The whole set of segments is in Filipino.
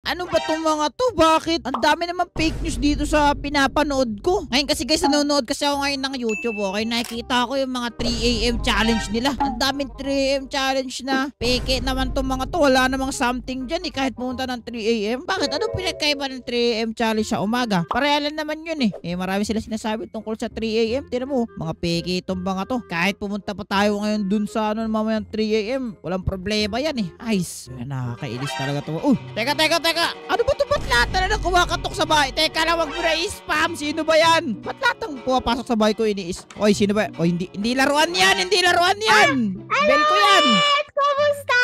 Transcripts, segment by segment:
Ano ba tong mga to? Bakit? Ang dami naman fake news dito sa pinapanood ko. Ngayon kasi guys, nanonood kasi ako ngayon ng YouTube. Okay, nakikita ko yung mga 3 AM challenge nila. Ang daming 3 AM challenge na. Peke naman tong mga to. Wala namang something dyan eh. Kahit pumunta ng 3 AM. Bakit? Ano pinagkaiba ng 3 AM challenge sa umaga? Pareha lang naman yun eh. Marami sila sinasabi tungkol sa 3 AM. Tira mo, mga peke itong mga to. Kahit pumunta pa tayo ngayon dun sa mamayang 3 AM. Walang problema yan eh. Ayos. Nakakainis talaga to. Teka. Ano ba to? Ba't lahat na lang kumakatok sa bahay? Teka lang, wag mo na i-spam. Sino ba yan? Ba't lahat ang pumapasok sa bahay ko Oy, sino ba? Oy, hindi laruan yan. Hindi laruan yan. Bell ko yan. Kumusta?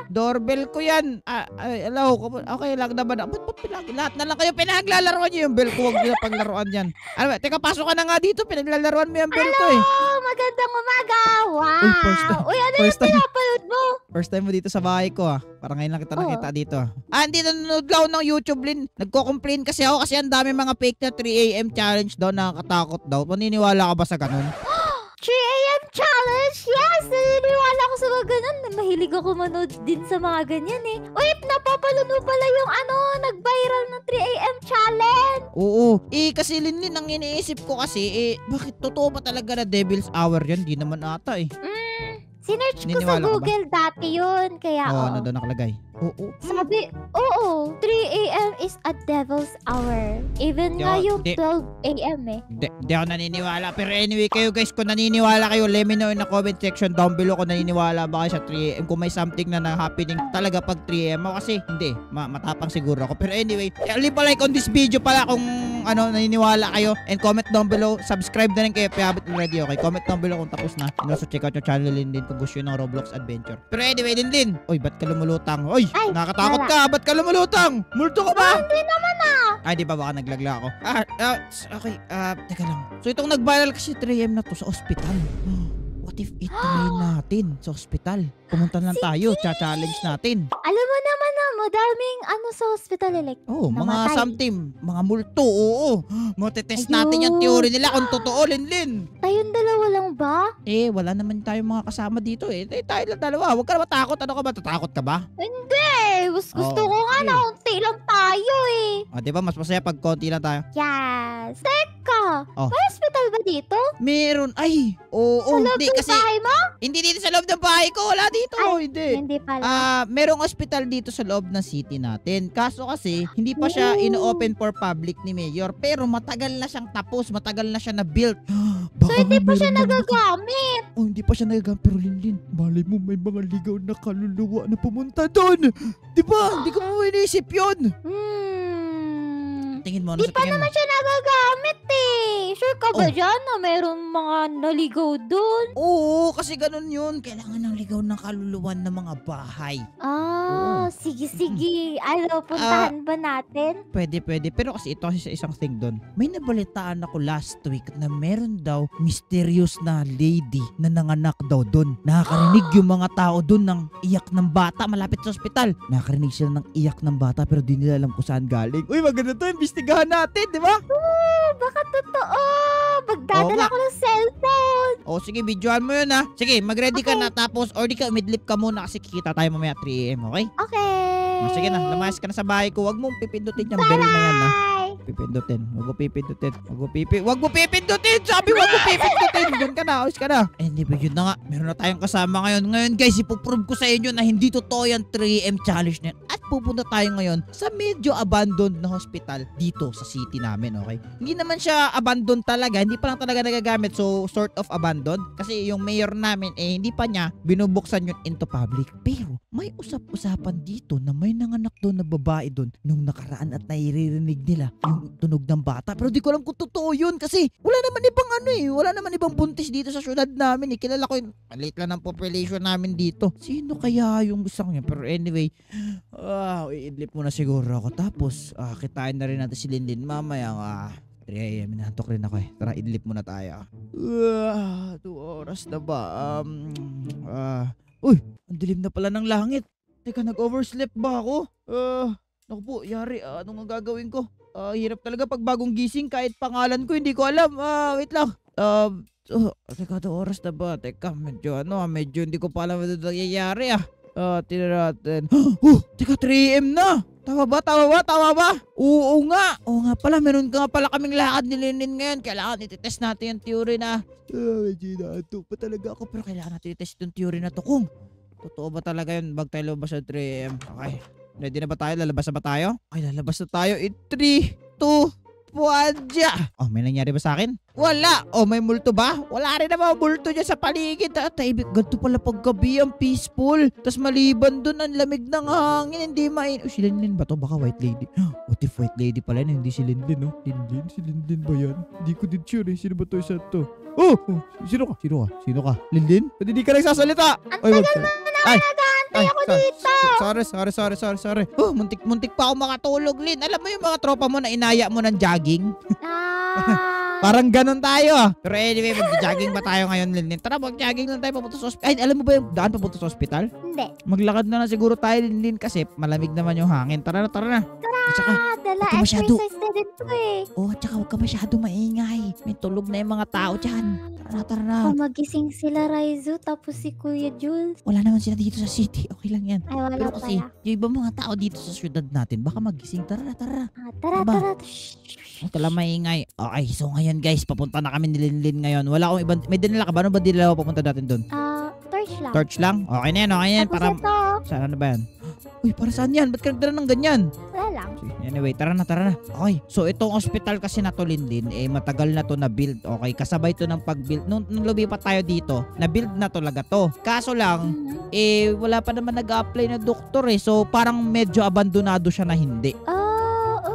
Doorbell ko yan. Hello. Okay lang naman. Ba't lahat na lang kayo pinaglalaruan nyo yung bell ko? Huwag nyo na paglaruan yan. Ano ba? Teka, pasok ka na nga dito. Pinaglalaruan mo yung bell ko eh. Magandang umaga. Wow. Uy, first time. Uy, ano First yung pinapanood mo? First time mo dito sa bahay ko ah. Parang ngayon lang kita nakita dito ah. Hindi nanonood lang ako ng YouTube, Lin. Nagko-complain kasi ako kasi ang dami mga fake na 3 AM challenge daw, nakakatakot daw. Maniniwala ka ba sa ganun? 3 AM challenge? Yes! Naniniwala ako sa mga ganun. Mahilig ako manood din sa mga ganyan eh. Uy, napapanood mo pala yung nag-viral na 3 AM challenge. Oo. Kasi Linlin, ang iniisip ko kasi, bakit totoo ba talaga na Devil's Hour yan? Di naman ata eh. Sinearch ko sa Naniniwala ka ba? Google dati yun. Kaya Ano doon nakalagay? Oo. Sabi, 3 AM is a devil's hour. Even nga yung 12 AM eh. Di ako naniniwala. Pero anyway, kayo guys, kung naniniwala kayo, let me know in the comment section down below kung naniniwala ba kayo sa 3 AM. Kung may something na happening talaga pag 3 AM. Ako kasi, hindi. Matapang siguro ako. Pero anyway, leave a like on this video pala kung naniniwala kayo. And comment down below. Subscribe na rin kayo. Payabit already, okay? Comment down below kung tapos na. And also check out yung channel din kung gusto nyo ng Roblox Adventure. Pero anyway, din. Oy, ba't ka lumulutang? Oy, nakatakot ka. Ba't ka lumulutang? Multo ka ba? Hindi naman Di ba baka naglagla ako? Okay. Teka lang. So itong nag-viral kasi 3 AM na to sa ospital. What if i-try natin sa ospital? Pumunta lang tayo. Cha-challenge natin. Alam mo naman madaming sa hospital mga something. Mga multo. Oo. Matetest natin yung theory nila kung totoo, Linlin. Tayong dalawa lang ba? Wala naman tayong mga kasama dito eh. Tayo lang dalawa. Huwag ka na matakot. Ano ka ba? Tatakot ka ba? Hindi. Gusto ko nga na konti lang tayo eh. Diba? Mas masaya pag konti lang tayo. Yes. Teka. May hospital ba dito? Meron. Oo. Sa loob ng bahay mo? Hindi dito sa loob ng bahay ko. Wala dito. Hindi pala. Merong hospital dito sa loob ng city natin. Kaso kasi, hindi pa siya ino-open for public ni Mayor. Pero matagal na siyang tapos. Matagal na siya na-built. So, hindi pa siya nagagamit? Hindi pa siya nagagamit. Pero Linlin, malay mo may mga ligaw na kaluluwa na pumunta doon. Diba? Hindi ko mo inisip yun. Tingin mo, Di pa naman siya nagagamit eh. Sure ka ba dyan na mayroong mga naligaw dun? Oo, kasi ganun yun. Kailangan ng ligaw ng kaluluwan ng mga bahay. Sige. Puntahan ba natin? Pwede. Pero kasi ito kasi sa isang thing doon. May nabalitaan ako last week na meron daw mysterious na lady na nanganak daw doon. Nakakarinig yung mga tao doon ng iyak ng bata malapit sa ospital. Nakakarinig sila ng iyak ng bata pero di nila alam kung saan galing. Uy, maganda to. Imbestigahan natin, di ba? Baka totoo. Magdadala ko ng cellphone. Sige, videoan mo yun ha. Sige, mag-ready ka na tapos or di ka umidlip ka muna kasi kikita tayo mamaya 3 AM, okay? Okay. Sige na, lumayas ka na sa bahay ko. Huwag mong pipindutin yung bell na yan ha. Pipindutin. Huwag mo pipindutin. Sabi, huwag mo pipindutin. Doon ka na. Ayos ka na. Hindi ba yun na nga. Meron na tayong kasama ngayon. Ngayon guys, ipuprove ko sa inyo na hindi totoo yung 3 AM challenge na yan. At pupunta tayo ngayon sa medyo abandoned na hospital dito sa city namin, okay? Hindi naman siya abandoned talaga. Hindi pa lang talaga nagagamit. So, sort of abandoned. Kasi yung mayor namin, hindi pa niya binubuksan yun into public. Pero, may usap-usapan dito na may nanganak doon na babae doon nung nakaraan at nairirinig nila yung tunog ng bata. Pero di ko alam kung totoo yun kasi wala naman ibang wala naman ibang buntis dito sa syudad namin eh. Kilala ko yun. Maliit lang ng population namin dito. Sino kaya yung isang yun? Pero anyway, iidlip muna siguro ako. Tapos, kitain na rin natin si Linlin mamaya 3 AM, nahantok rin ako eh. Tara, idlip muna tayo. 2 oras na ba? Uy, ang dilim na pala ng langit. Teka, nag-oversleep ba ako? Naku po, yari. Anong ang gagawin ko? Hirap talaga pag bagong gising kahit pangalan ko hindi ko alam. Wait lang. Teka, 2 oras na ba? Teka, medyo hindi ko pa alam ito nangyayari Tingnan natin. Teka, 3 AM na. Tama ba? Oo nga pala, meron ka nga pala kaming lakad ni Linin ngayon. Kailangan ititest natin yung theory na medyo naantok pa talaga ako, pero kailangan natin itest yung theory na to kung totoo ba talaga yun bag tayo lumabas sa 3 AM. Okay, ready na ba tayo? Lalabas na ba tayo? Okay, lalabas na tayo in 3, 2, 1, dya. Oh, may nangyari ba sa akin? Wala. Oh, may multo ba? Wala rin naman multo dyan sa paligid. Ibig, ganito pala paggabi, ang peaceful. Tapos maliban dun, ang lamig ng hangin. Hindi si Linlin ba to? Baka white lady. What if white lady pala yun? Hindi si Linlin, no? Si Linlin ba yan? Hindi ko din sure, Sino ba to isa to? Sino ka? Linlin? Ba't hindi ka nagsasalita? Ang tagal mo na nag-aantay ako dito. Sorry. Muntik pa ako makatulog, Lin. Alam mo yung mga tropa mo na inaya mo ng jogging? Parang ganun tayo. Pero anyway, mag-jogging ba tayo ngayon, Linlin? Tara, mag-jogging lang tayo papunta sa hospital. Ay, alam mo ba yung daan papunta sa hospital? Hindi. Maglakad na siguro tayo, Linlin, kasi malamig naman yung hangin. Tara na. Dala Huwag ka masyado. exercise na din to eh. Tsaka huwag ka masyado maingay. May tulog na yung mga tao dyan. Tara na. Magising sila, Raizo, tapos si Kuya Jules. Wala naman sila dito sa city. Okay lang yan. Ay, wala Pero kasi, pala. yung ibang mga tao dito sa syudad natin, baka magising. Tara. Tara. Huwag ka lang maingay. Okay, so ngayon guys, papunta na kami ni Linlin ngayon. Wala akong ibang, may dinala ka ba? Ano ba dinala ko papunta natin doon? Torch lang. Torch lang? Okay na yan. Tapos Para, ito, saan na ba yan? Uy, para saan yan? Ba't ka nagdala ng ganyan? wala lang. Anyway, tara na. Okay, so itong hospital kasi na to, Linlin, matagal na to na build. Okay, kasabay to ng pag-build. Nung lumipat tayo dito, na-build na talaga to. Kaso lang, wala pa naman nag-apply na doktor So parang medyo abandonado siya na hindi.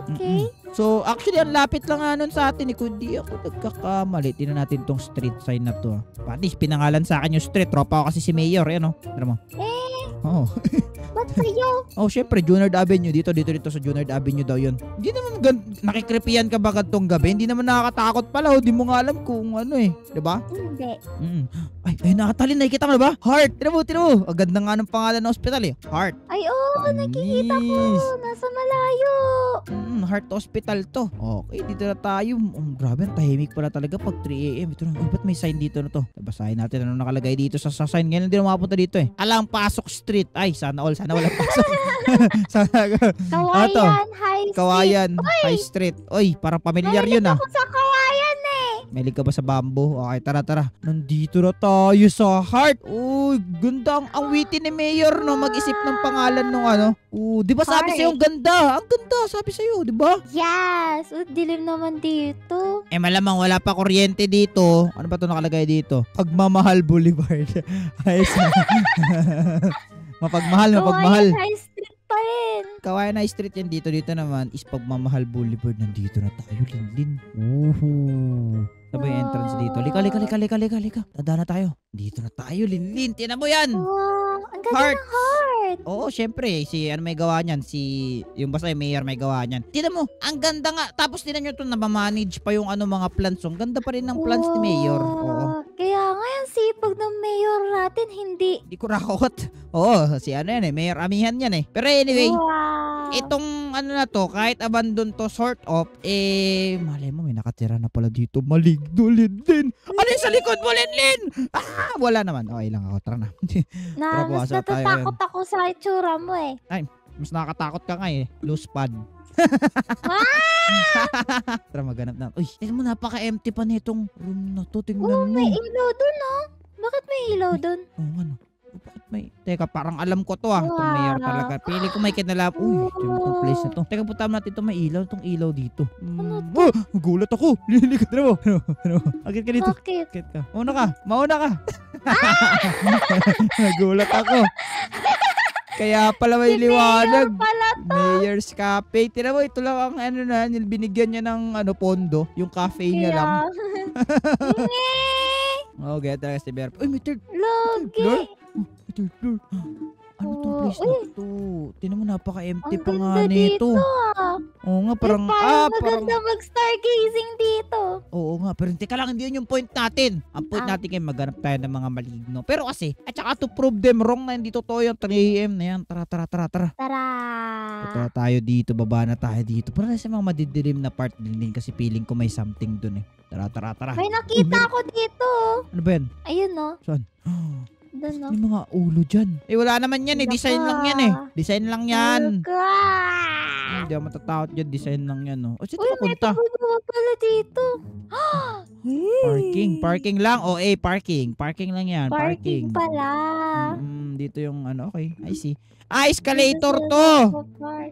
Okay. So actually, ang lapit lang nga nun sa atin kung di ako nagkakamali. Tingnan natin tong street sign na to. At least pinangalan sa akin yung street. Tropa ko kasi si Mayor, Tara mo. Oo. Ba't sa'yo? Syempre, Junard Avenue. Dito sa Junard Avenue daw yun. Hindi naman nakikripian ka ba gantong gabi? Hindi naman nakakatakot pala. Di mo nga alam kung ano Diba? Hindi. Ay, nakatalin. Nakikita ka na ba? Heart. Tira mo. Ang ganda nga ng pangalan ng hospital Heart. Ay, nakikita ko. Nasa malayo. Heart Hospital to. Okay, dito na tayo. Grabe, ang tahimik pala talaga pag 3 AM. Ito na. Ba't may sign dito na to? Basahin natin ano nakalagay dito sa sign. Ngayon hindi na mapunta dito Alang Pasok Street. Ay, sana walang pasok. Kawayan High Street. Oy, parang pamilyar yun Ako sa Kawayan Mahilig ka ba sa bamboo? Okay, tara. Nandito na tayo sa Heart. Uy, ganda ang witty ni Mayor, mag-isip ng pangalan nung di ba sabi sa'yo, ang ganda. Ang ganda, sabi sa'yo, di ba? Yes. Dilim naman dito. Malamang wala pa kuryente dito. Ano ba ito nakalagay dito? Pagmamahal Boulevard. Ayos. Mapagmahal. Kawayan High Street pa rin. Kawayan High Street yan. Dito naman is Pagmamahal Boulevard. Nandito na tayo, Linlin. Ano ba yung entrance dito? Lika. Tanda na tayo. Dito na tayo, Linlin. Tinan mo yan. Wow, ang ganda Heart. ng heart. Oo, syempre. May gawa niyan. Yung basta yung Mayor may gawa niyan. Tinan mo, ang ganda nga. Tapos tinan nyo ito, nabamanage pa yung mga plants. Ang ganda pa rin ng plants ni Mayor. Oo. Kaya nga yung sipag ng Mayor natin, hindi. Di ko rakot. Oo, si Mayor Amihan yan Pero anyway, Wow. itong na to, kahit abandon to sort of, malay mo, may nakatira na pala dito. Maligno, Linlin. Ano yung sa likod mo, Linlin? Wala naman. Okay lang ako. Tara na. Mas buwasan tayo natatakot ako sa itsura mo Mas nakakatakot ka nga Loose pad. Tara, maghanap na. Uy, tignan mo, napaka-empty pa nitong room na to. Tingnan mo. may ilaw dun Bakit may ilaw dun? Bakit may... Teka, parang alam ko to Itong Mayor talaga. Pili ko may kinalap. Uy, itong place na to. Teka, punta natin ito. May ilaw. Itong ilaw dito. Gulat ako. Lilikat na mo. Agit ka dito. Bakit? Agit ka. Mauna ka. Nagulat ako. Kaya pala may liwanag. Mayor's Cafe. Tira mo, ito lang ang binigyan niya ng pondo. Yung cafe niya lang. Okay, talaga si Mayor. Uy, may third floor. Third floor. Ano tong place na to? Tinan mo, napaka-empty pa nga nito. Oo nga, parang... maganda mag-stargazing dito. Oo nga, pero teka lang, hindi yun yung point natin. Ang point natin kayo, maghanap tayo ng mga maligno. Pero kasi, at saka to prove them wrong na hindi totoo yung 3 AM na yan. Tara. Tara tayo dito, baba na tayo dito. Para sa mga madidilim na part din kasi feeling ko may something dun Tara. May nakita ako dito. Ano ba yan? Ayun Saan? Doon, no? May mga ulo dyan. Eh, wala naman yan eh. Design lang yan eh. Design lang yan. Hindi ako matatakot dyan. Design lang yan, no? O, saan Uy, may papunta? papunta pala dito. Parking lang. O, parking. Parking lang yan. Parking pala. Dito yung ano, okay. I see. Escalator to!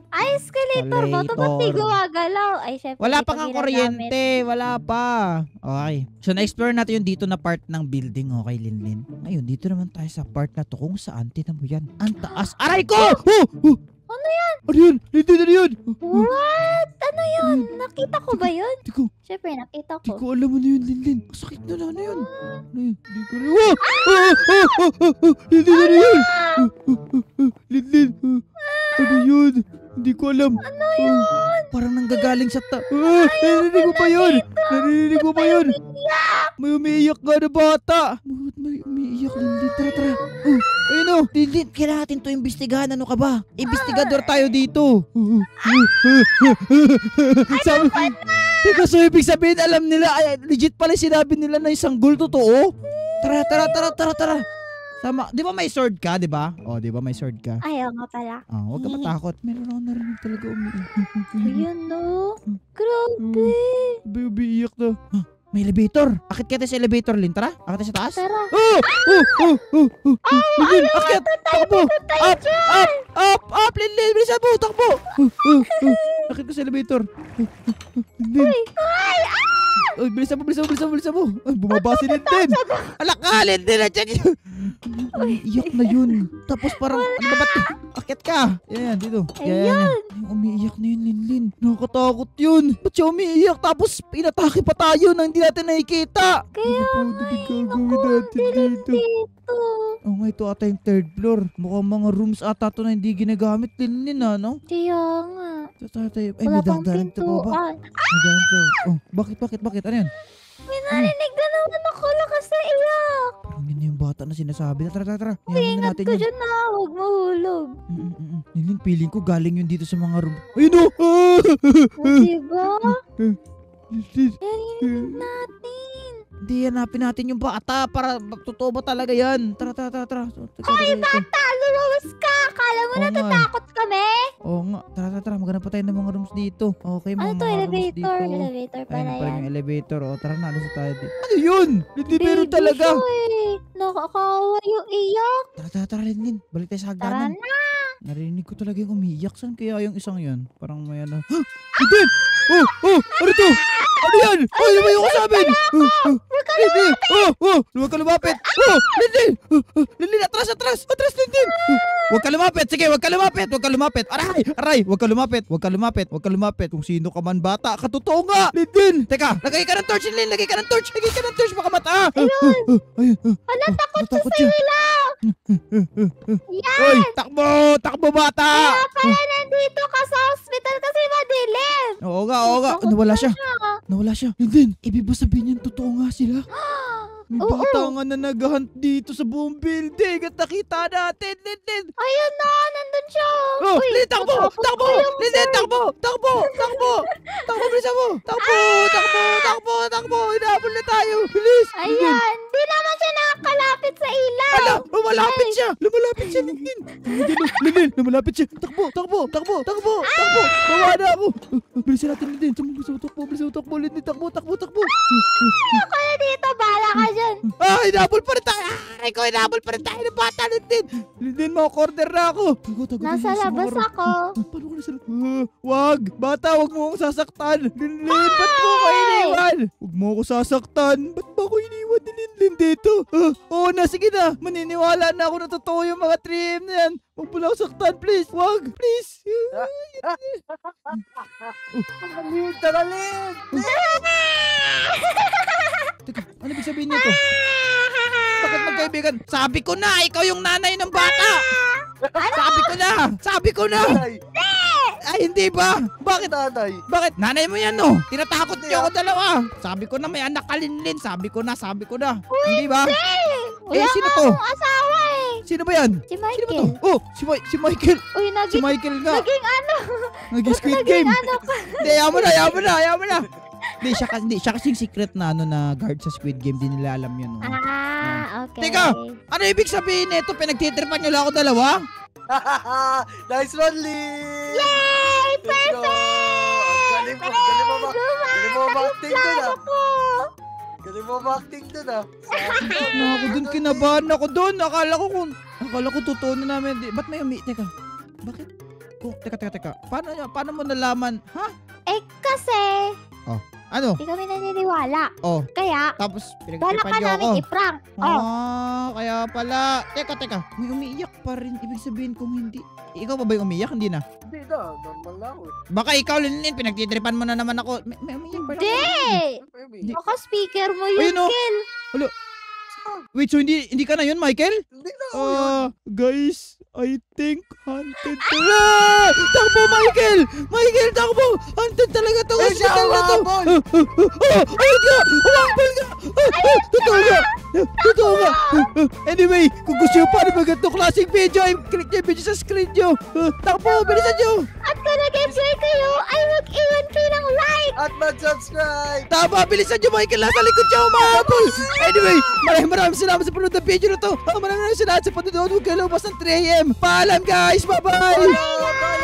Escalator ba? Ito ba't di gumagalaw? Ay, syempre, Wala di pa nga ginagamit. kuryente. Wala pa. Okay. So, na-explore natin yung dito na part ng building. Okay, Linlin. Ngayon, dito naman tayo sa part na to kung saan. Tinan mo yan. Ang taas. Aray ko! Ano yan? Ano yun? Linlin, ano yun? What? Ano yun? Nakita ko ba yun? Di ko, Syempre, nakita di ko. ko alam ano yun, Linlin. Sakit na ano yun? Ano yun? Di ko rin. Linlin, ano yun? Linlin, ano yun? Hindi ko alam. Ano yun? Parang nanggagaling sa narinig mo pa yun? Narinig mo pa yun? May umiiyak nga na bata. Bakit may umiiyak, Linlin? Tara. Ayun o. Linlin, kailangan natin to imbestigahan. Ano ka ba? Investigador tayo dito. Sabi, teka, so ibig sabihin alam nila, legit pala sinabi nila na yung sanggol totoo? Tara. Sama, di ba may sword ka, di ba? O, di ba may sword ka? Ayaw nga pala. Huwag ka matakot. Meron ako narinig talaga umiiyak. Ayun, no? Grabe. Umiiyak na. May elevator. Akit ka tayo sa elevator, Lin. Tara, akit tayo sa taas. Tara. Lin, akit. Takbo. Up, Lin. Bilisan mo, takbo. Akit ka sa elevator. Lin. Bilisan mo. Ay, bumaba si Lintin. Alak ka, Lintin. Umiiyak na yun. Tapos parang, ano ba ito? Akit ka. Yan, dito. Yan. Umiiyak na yun, Linlin. Nakakatakot yun. Ba't siya umiiyak? Tapos, pinatake pa tayo nang hindi natin nakikita. Kaya Ano nga, natin dito? dito. Oh, nga ito ata yung third floor. Mukhang mga rooms ata ito na hindi ginagamit, Linlin, no? Kaya nga. Ay, Wala may pang dagdagan ito pa ba? pintuan. May dagdagan ito. Oh, bakit? Ano yan? May narinig na naman ako lakas na iyak. Parang yun yung bata na sinasabi na. Tara. Uy, ingat ka dyan na. Huwag mahulog. Linlin, feeling ko galing yun dito sa mga room. Ayun o! O, diba? Linlin. Narinig natin. Hindi, hanapin natin yung bata para totoo ba talaga yan. Tara. Hoy, bata! Lumabas ka! Akala mo Oo nga. natatakot kami? Oo nga. Tara. Maghanap pa tayo ng mga rooms dito. Okay, Ano to? mga rooms Elevator? dito. Elevator Ayun pala pala yan. yung elevator. O, tara na. Alis na tayo dito. Ano yun? Hindi meron Baby talaga. siya eh. Nakakawa yung iyak. Tara, Linlin. Balik tayo sa Tara hagdanan. na. Narinig ko talaga yung umiiyak. Saan kaya yung isang yun? Parang may ano. Linlin! Ano to? Ano yan? Ay, lumayo ka sa amin! Linlin! Huwag ka lumapit! Linlin, atras, Linlin! Huwag ka lumapit! Sige, huwag ka lumapit! Aray! Huwag ka lumapit! Kung sino ka man bata, katotoo nga! Linlin! Teka, lagay ka ng torch, Linlin! Lagay ka ng torch! Baka mata! Ayun! Wala, takot sa siya! Yan! Hoy! Takbo bata! Kaya pala nandito ka sa hospital kasi madilim. Oo nga. Nawala siya. Linlin, ibig ba sabihin yan totoo nga sila? May Oo. bata nga na nag-hunt dito sa buong building at nakita natin, Linlin. Ayun na, nandun siya. Oh, Uy, Linlin, takbo! matapos ko yung Linlin, takbo! Bilisan mo! Takbo! Hinahabol na tayo! Bilis! Ayan, di naman siya nakakalapit sa ilaw. Ala! Lumalapit siya, Linlin! Linlin, lumalapit siya! Takbo! Bawa na ako! Bilisan natin, Linlin! Bilisan mo takbo, Linlin! Takbo! Ako na dito, bahala ka dyan. Hinahabol pa rin tayo! Aray ko, hinahabol pa rin tayo ng bata, Linlin! Linlin, corner na ako! Tago, Nasa labas ako. Paano ko nasa wag! Bata, wag mo akong sasaktan! Linlin, ba't mo ako iniwan? Wag mo ako sasaktan! Ba't mo ako iniwan ni Linlin dito? Oo na, sige na! Maniniwala na ako na totoo yung mga 3M na yan! Huwag mo lang ako saktan, please! Wag! Please! Tagalin! Teka, ano ibig sabihin niya to? Bakit magkaibigan? Sabi ko na, ikaw yung nanay ng bata! Sabi ko na! Ay, hindi ba? Bakit? Tatay. Bakit? Nanay mo yan, no? Tinatakot niyo ako dalawa. Sabi ko na may anak ka, Linlin. Sabi ko na. Hindi ba? Wala sino nga to? akong asawa eh. Sino ba yan? Si Sino ba to? Michael. Oh, si Michael. Uy, Si Michael nga. naging ano? Naging Squid Naging Game. ano ka? Hindi, ayaw mo na. Hindi, siya kasing secret na na guard sa Squid Game. Di nila alam yun. No? Okay. Teka! Ano ibig sabihin nito? Pinagtitripan niyo lang ako dalawa? Nice one, Lee! Yay! Let's go! Ang galing mo ma-acting dun ah. Galing mo ma-acting dun ah. Ano ako dun, kinabahan ako dun. Akala ko totoo na namin. Ba't may Teka, bakit? Teka. Paano mo nalaman? Ha? Eh, kasi, Ano? di kami naniniwala. Oh, Kaya, tapos bala pinagtitripan ka niyo ako. namin i-prank. Kaya pala. Teka. May umiiyak pa rin. Ibig sabihin kung hindi. Ikaw pa ba yung umiiyak? Hindi na. Hindi na, normal lang ako eh. Baka ikaw, Linin, pinagtitripan mo na naman ako. May umiiyak pa rin. Hindi! Di- Baka speaker mo yun, Ayun, oh. Kel. Wait, so hindi ka na yun, Michael? Hindi na ako yun. Guys, I think haunted Takbo, Michael! Michael, takbo! Haunted talaga to. Eh, siya Hospital na to. humabol! Ayun ka! Humabol ka! Totoo ka! Anyway, kung gusto nyo pa rin mga ganitong klaseng video, ay click nyo yung video sa screen nyo. Takbo, bilisan nyo! At kung nag-enjoy kayo, ay mag-iwan kayo ng like. At mag-subscribe! Tama, bilisan nyo, Michael. Nasa likod siya humabol. Anyway, maraming salamat sa panonood ng video na to. Maraming salamat sa panonood. Huwag kayo lumabas ng 3 AM. Paalam, guys. Bye-bye! Bye!